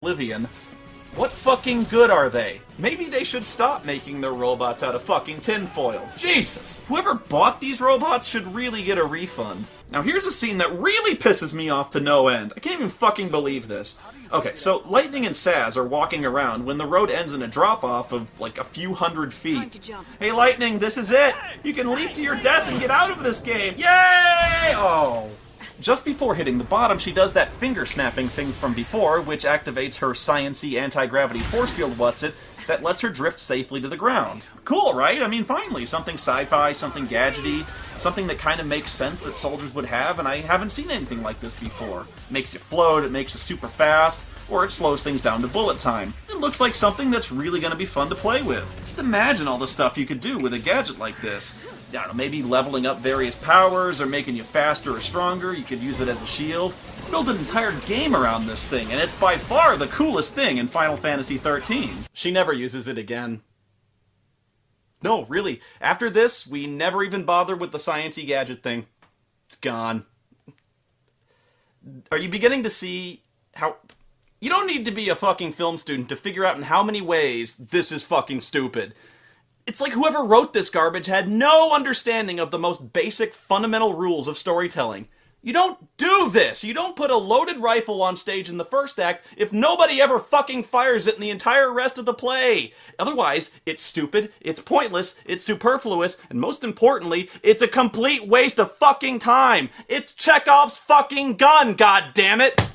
oblivion. What fucking good are they? Maybe they should stop making their robots out of fucking tinfoil. Jesus! Whoever bought these robots should really get a refund. Now here's a scene that really pisses me off to no end. I can't even fucking believe this. Okay, so Lightning and Saz are walking around when the road ends in a drop-off of like a few hundred feet. Hey Lightning, this is it! You can leap to your death and get out of this game! Yay! Oh. Just before hitting the bottom, she does that finger-snapping thing from before, which activates her science-y anti-gravity force field what's-it that lets her drift safely to the ground. Cool, right? I mean, finally, something sci-fi, something gadgety, something that kind of makes sense that soldiers would have, and I haven't seen anything like this before. It makes you float, it makes you super fast, or it slows things down to bullet time. It looks like something that's really going to be fun to play with. Just imagine all the stuff you could do with a gadget like this. I don't know, maybe leveling up various powers, or making you faster or stronger. You could use it as a shield. Build an entire game around this thing, and it's by far the coolest thing in Final Fantasy XIII. She never uses it again. No, really. After this, we never even bother with the science-y gadget thing. It's gone. Are you beginning to see how... You don't need to be a fucking film student to figure out in how many ways this is fucking stupid. It's like whoever wrote this garbage had no understanding of the most basic, fundamental rules of storytelling. You don't do this! You don't put a loaded rifle on stage in the first act if nobody ever fucking fires it in the entire rest of the play! Otherwise, it's stupid, it's pointless, it's superfluous, and most importantly, it's a complete waste of fucking time! It's Chekhov's fucking gun, goddammit!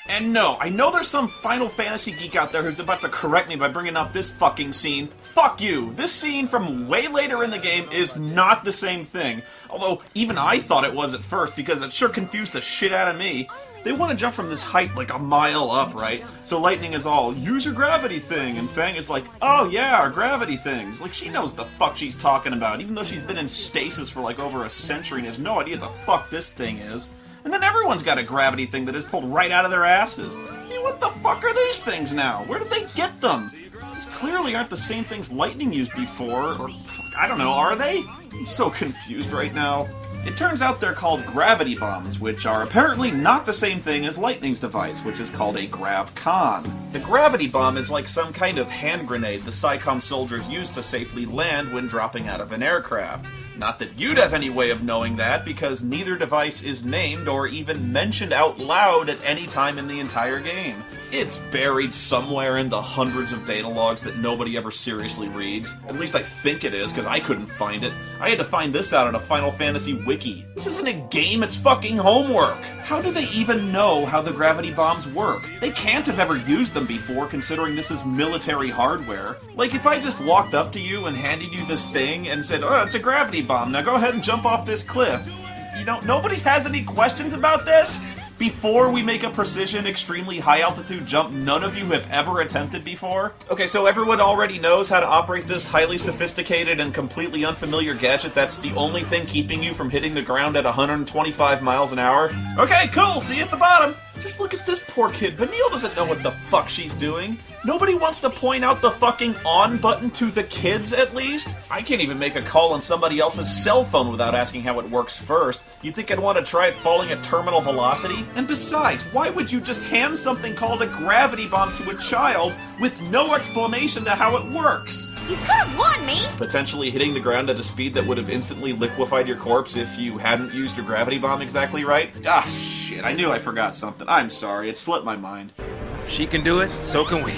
And no, I know there's some Final Fantasy geek out there who's about to correct me by bringing up this fucking scene. Fuck you! This scene from way later in the game is not the same thing. Although, even I thought it was at first, because it sure confused the shit out of me. They want to jump from this height like a mile up, right? So Lightning is all, use your gravity thing, and Fang is like, oh yeah, our gravity things. Like, she knows the fuck she's talking about, even though she's been in stasis for like over a century and has no idea the fuck this thing is. And then everyone's got a gravity thing that is pulled right out of their asses. I mean, what the fuck are these things now? Where did they get them? These clearly aren't the same things Lightning used before, or, I don't know, are they? I'm so confused right now. It turns out they're called gravity bombs, which are apparently not the same thing as Lightning's device, which is called a grav-con. The gravity bomb is like some kind of hand grenade the SciComm soldiers use to safely land when dropping out of an aircraft. Not that you'd have any way of knowing that, because neither device is named or even mentioned out loud at any time in the entire game. It's buried somewhere in the hundreds of data logs that nobody ever seriously reads. At least I think it is, because I couldn't find it. I had to find this out on a Final Fantasy wiki. This isn't a game, it's fucking homework! How do they even know how the gravity bombs work? They can't have ever used them before, considering this is military hardware. Like, if I just walked up to you and handed you this thing and said, oh, it's a gravity bomb, now go ahead and jump off this cliff. You know, nobody has any questions about this? Before we make a precision, extremely high-altitude jump none of you have ever attempted before? Okay, so everyone already knows how to operate this highly sophisticated and completely unfamiliar gadget that's the only thing keeping you from hitting the ground at 125 miles an hour? Okay, cool, see you at the bottom! Just look at this poor kid. Vanille doesn't know what the fuck she's doing. Nobody wants to point out the fucking on button to the kids, at least? I can't even make a call on somebody else's cell phone without asking how it works first. You'd think I'd want to try it falling at terminal velocity? And besides, why would you just hand something called a gravity bomb to a child with no explanation to how it works? You could have won me! Potentially hitting the ground at a speed that would have instantly liquefied your corpse if you hadn't used your gravity bomb exactly right? Ah, shit, I knew I forgot something. I'm sorry, it slipped my mind. She can do it, so can we.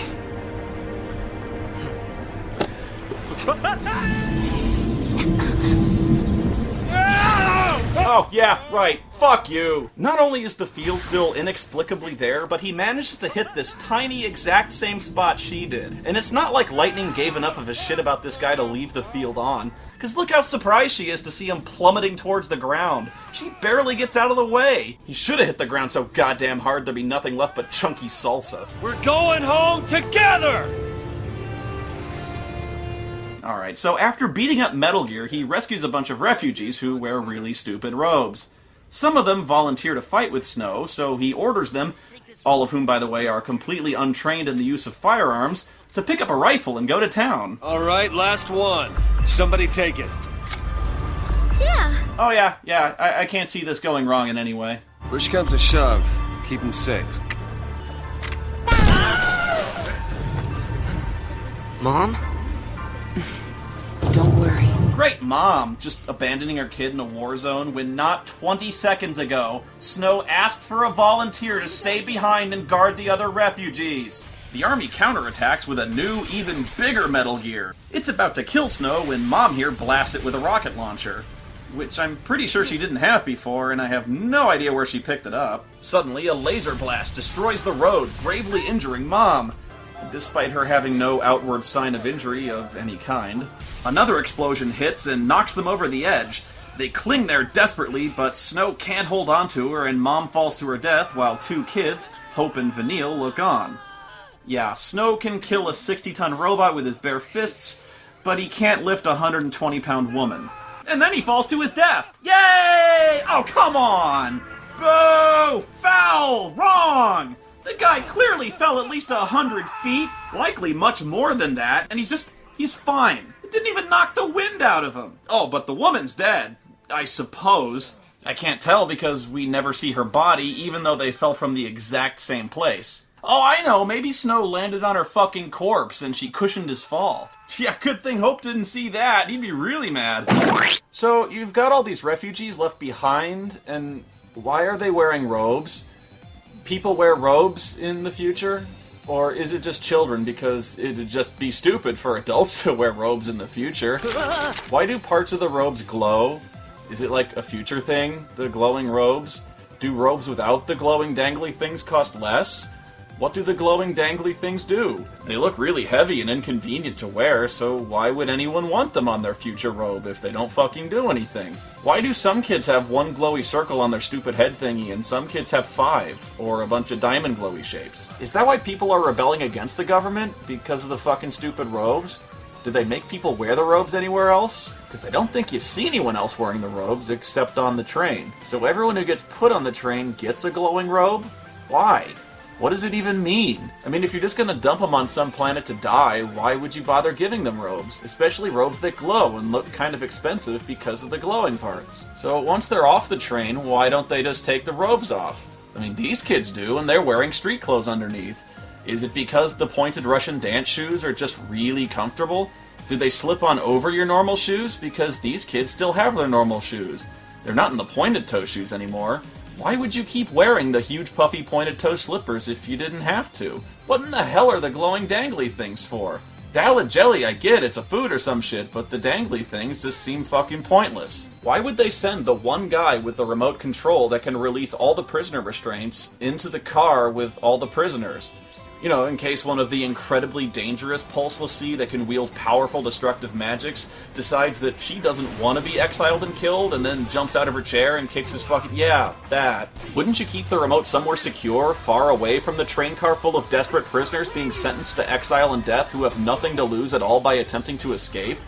Oh, yeah, right. Fuck you! Not only is the field still inexplicably there, but he manages to hit this tiny exact same spot she did. And it's not like Lightning gave enough of a shit about this guy to leave the field on, because look how surprised she is to see him plummeting towards the ground. She barely gets out of the way. He should have hit the ground so goddamn hard there'd be nothing left but chunky salsa. We're going home together! Alright, so after beating up Metal Gear, he rescues a bunch of refugees who wear really stupid robes. Some of them volunteer to fight with Snow, so he orders them, all of whom, by the way, are completely untrained in the use of firearms, to pick up a rifle and go to town. Alright, last one. Somebody take it. Yeah. Oh yeah, I can't see this going wrong in any way. Push comes to shove. Keep him safe. Mom? Don't worry. Great mom, just abandoning her kid in a war zone when not 20 seconds ago, Snow asked for a volunteer to stay behind and guard the other refugees. The army counterattacks with a new, even bigger Metal Gear. It's about to kill Snow when Mom here blasts it with a rocket launcher, which I'm pretty sure she didn't have before, and I have no idea where she picked it up. Suddenly, a laser blast destroys the road, gravely injuring Mom, despite her having no outward sign of injury of any kind. Another explosion hits and knocks them over the edge. They cling there desperately, but Snow can't hold on to her, and Mom falls to her death while two kids, Hope and Vanille, look on. Yeah, Snow can kill a 60-ton robot with his bare fists, but he can't lift a 120-pound woman. And then he falls to his death! Yay! Oh, come on! Boo! Foul! Wrong! The guy clearly fell at least 100 feet, likely much more than that, and he's fine. It didn't even knock the wind out of him. Oh, but the woman's dead, I suppose. I can't tell because we never see her body, even though they fell from the exact same place. Oh, I know, maybe Snow landed on her fucking corpse and she cushioned his fall. Yeah, good thing Hope didn't see that. He'd be really mad. So, you've got all these refugees left behind, and why are they wearing robes? People wear robes in the future? Or is it just children because it'd just be stupid for adults to wear robes in the future? Why do parts of the robes glow? Is it like a future thing, the glowing robes? Do robes without the glowing dangly things cost less? What do the glowing dangly things do? They look really heavy and inconvenient to wear, so why would anyone want them on their future robe if they don't fucking do anything? Why do some kids have one glowy circle on their stupid head thingy and some kids have 5, or a bunch of diamond glowy shapes? Is that why people are rebelling against the government? Because of the fucking stupid robes? Do they make people wear the robes anywhere else? Because I don't think you see anyone else wearing the robes except on the train. So everyone who gets put on the train gets a glowing robe? Why? What does it even mean? I mean, if you're just gonna dump them on some planet to die, why would you bother giving them robes? Especially robes that glow and look kind of expensive because of the glowing parts. So once they're off the train, why don't they just take the robes off? I mean, these kids do, and they're wearing street clothes underneath. Is it because the pointed Russian dance shoes are just really comfortable? Do they slip on over your normal shoes? Because these kids still have their normal shoes. They're not in the pointed toe shoes anymore. Why would you keep wearing the huge puffy pointed toe slippers if you didn't have to? What in the hell are the glowing dangly things for? Dalid jelly, I get, it's a food or some shit, but the dangly things just seem fucking pointless. Why would they send the one guy with the remote control that can release all the prisoner restraints into the car with all the prisoners? You know, in case one of the incredibly dangerous Pulseless Sea that can wield powerful destructive magics decides that she doesn't want to be exiled and killed and then jumps out of her chair and kicks his fucking... Yeah, that. Wouldn't you keep the remote somewhere secure, far away from the train car full of desperate prisoners being sentenced to exile and death who have nothing to lose at all by attempting to escape?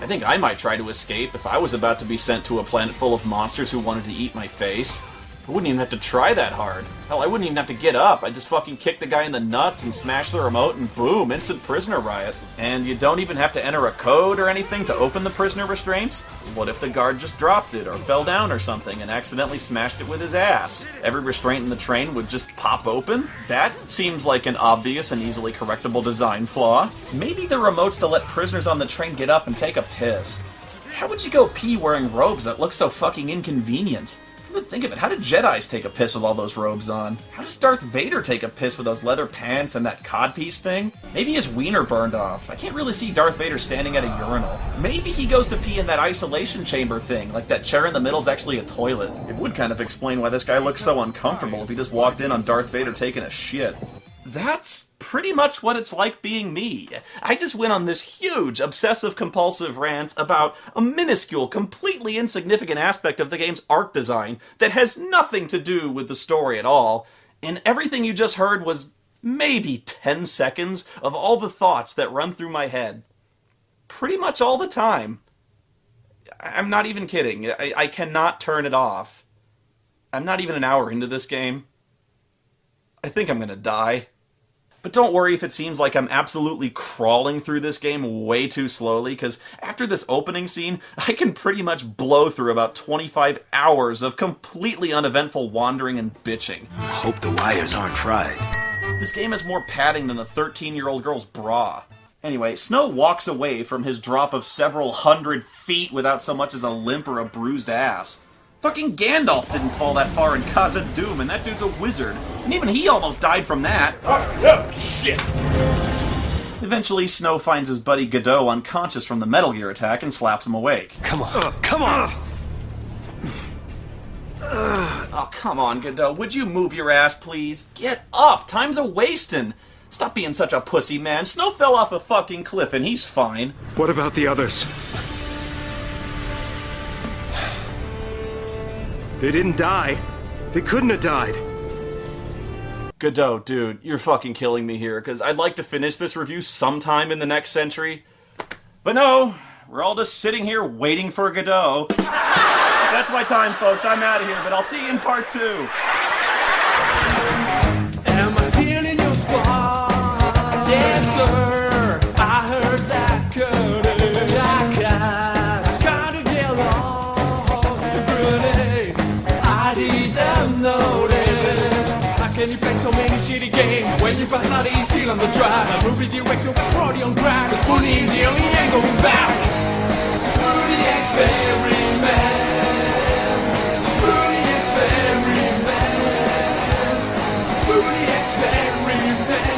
I think I might try to escape if I was about to be sent to a planet full of monsters who wanted to eat my face. I wouldn't even have to try that hard. Hell, I wouldn't even have to get up. I'd just fucking kick the guy in the nuts and smash the remote and boom, instant prisoner riot. And you don't even have to enter a code or anything to open the prisoner restraints? What if the guard just dropped it or fell down or something and accidentally smashed it with his ass? Every restraint in the train would just pop open? That seems like an obvious and easily correctable design flaw. Maybe the remote's to let prisoners on the train get up and take a piss. How would you go pee wearing robes that look so fucking inconvenient? Think of it, how did Jedis take a piss with all those robes on? How does Darth Vader take a piss with those leather pants and that codpiece thing? Maybe his wiener burned off. I can't really see Darth Vader standing at a urinal. Maybe he goes to pee in that isolation chamber thing, like that chair in the middle's actually a toilet. It would kind of explain why this guy looks so uncomfortable if he just walked in on Darth Vader taking a shit. That's pretty much what it's like being me. I just went on this huge, obsessive-compulsive rant about a minuscule, completely insignificant aspect of the game's art design that has nothing to do with the story at all, and everything you just heard was maybe 10 seconds of all the thoughts that run through my head. Pretty much all the time. I'm not even kidding. I cannot turn it off. I'm not even an hour into this game. I think I'm gonna die. But don't worry if it seems like I'm absolutely crawling through this game way too slowly, because after this opening scene, I can pretty much blow through about 25 hours of completely uneventful wandering and bitching. Hope the wires aren't fried. This game has more padding than a 13-year-old girl's bra. Anyway, Snow walks away from his drop of several hundred feet without so much as a limp or a bruised ass. Fucking Gandalf didn't fall that far in Khazad-dûm, and that dude's a wizard. And even he almost died from that. Oh, shit! Eventually, Snow finds his buddy Godot unconscious from the Metal Gear attack and slaps him awake. Come on, come on! Oh, come on, Godot. Would you move your ass, please? Get up! Time's a-wastin'! Stop being such a pussy, man. Snow fell off a fucking cliff and he's fine. What about the others? They didn't die. They couldn't have died. Godot, dude, you're fucking killing me here, because I'd like to finish this review sometime in the next century. But no, we're all just sitting here waiting for Godot. That's my time, folks. I'm out of here, but I'll see you in part 2. Am I still in your spot? Yes, sir. I heard that curtain. Jackass. Gotta get lost to grenade. I need them notice. How can you play so many shitty games when you pass out each deal on the drive? A movie director was party on crack. Spoony is the only ain't going back. Spoony experiment. Spoony experiment. Spoony experiment.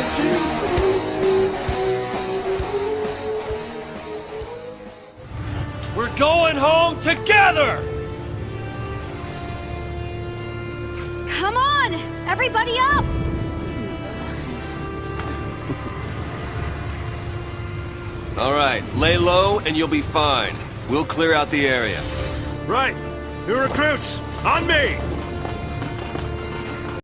We're going home together! Come on! Everybody up! All right, lay low and you'll be fine. We'll clear out the area. Right. New recruits, on me!